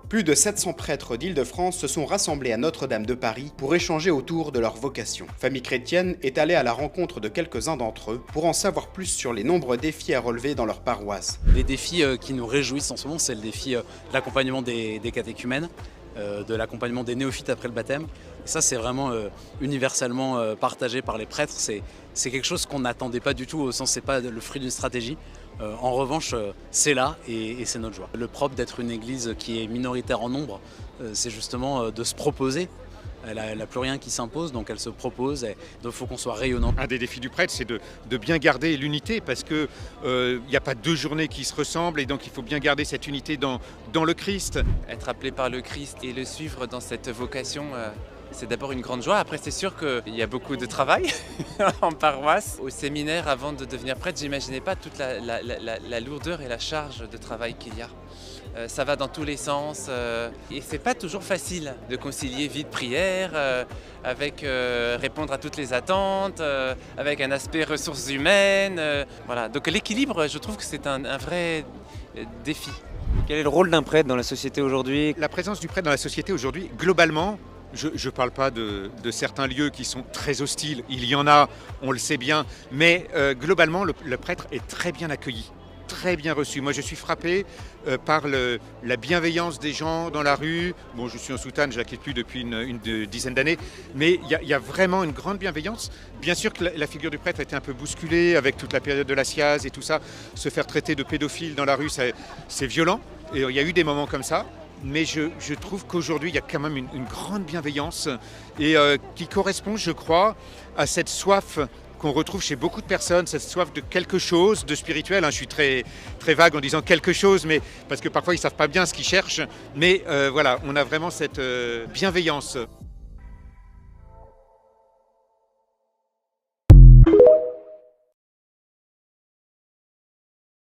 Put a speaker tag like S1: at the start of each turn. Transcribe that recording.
S1: Plus de 700 prêtres d'Île-de-France se sont rassemblés à Notre-Dame de Paris pour échanger autour de leur vocation. Famille chrétienne est allée à la rencontre de quelques-uns d'entre eux pour en savoir plus sur les nombreux défis à relever dans leur paroisse.
S2: Les défis qui nous réjouissent en ce moment, c'est le défi de l'accompagnement des catéchumènes, de l'accompagnement des néophytes après le baptême. Et ça, c'est vraiment universellement partagé par les prêtres. C'est quelque chose qu'on n'attendait pas du tout, au sens c'est pas le fruit d'une stratégie. En revanche, c'est là et c'est notre joie. Le propre d'être une église qui est minoritaire en nombre, c'est justement de se proposer. Elle n'a plus rien qui s'impose, donc elle se propose, donc il faut qu'on soit rayonnant.
S3: Un des défis du prêtre, c'est de bien garder l'unité, parce qu'il n'y a pas deux journées qui se ressemblent, et donc il faut bien garder cette unité dans le Christ.
S4: Être appelé par le Christ et le suivre dans cette vocation, c'est d'abord une grande joie. Après, c'est sûr qu'il y a beaucoup de travail en paroisse. Au séminaire, avant de devenir prêtre, j'imaginais pas toute la lourdeur et la charge de travail qu'il y a. Ça va dans tous les sens et c'est pas toujours facile de concilier vie de prière avec répondre à toutes les attentes, avec un aspect ressources humaines. Voilà. Donc l'équilibre, je trouve que c'est un vrai défi.
S5: Quel est le rôle d'un prêtre dans la société aujourd'hui ?
S3: La présence du prêtre dans la société aujourd'hui, globalement, je ne parle pas de certains lieux qui sont très hostiles, il y en a, on le sait bien, mais globalement, le prêtre est très bien accueilli, très bien reçu. Moi, je suis frappé par la bienveillance des gens dans la rue. Bon, je suis en soutane, je ne la quitte plus depuis une dizaine d'années, mais il y a vraiment une grande bienveillance. Bien sûr que la figure du prêtre a été un peu bousculée avec toute la période de la SIAZ et tout ça. Se faire traiter de pédophile dans la rue, c'est violent, et il y a eu des moments comme ça. Mais je trouve qu'aujourd'hui, il y a quand même une grande bienveillance et qui correspond, je crois, à cette soif qu'on retrouve chez beaucoup de personnes, cette soif de quelque chose, de spirituel. Je suis très, très vague en disant quelque chose, mais parce que parfois ils ne savent pas bien ce qu'ils cherchent. Mais voilà, on a vraiment cette bienveillance.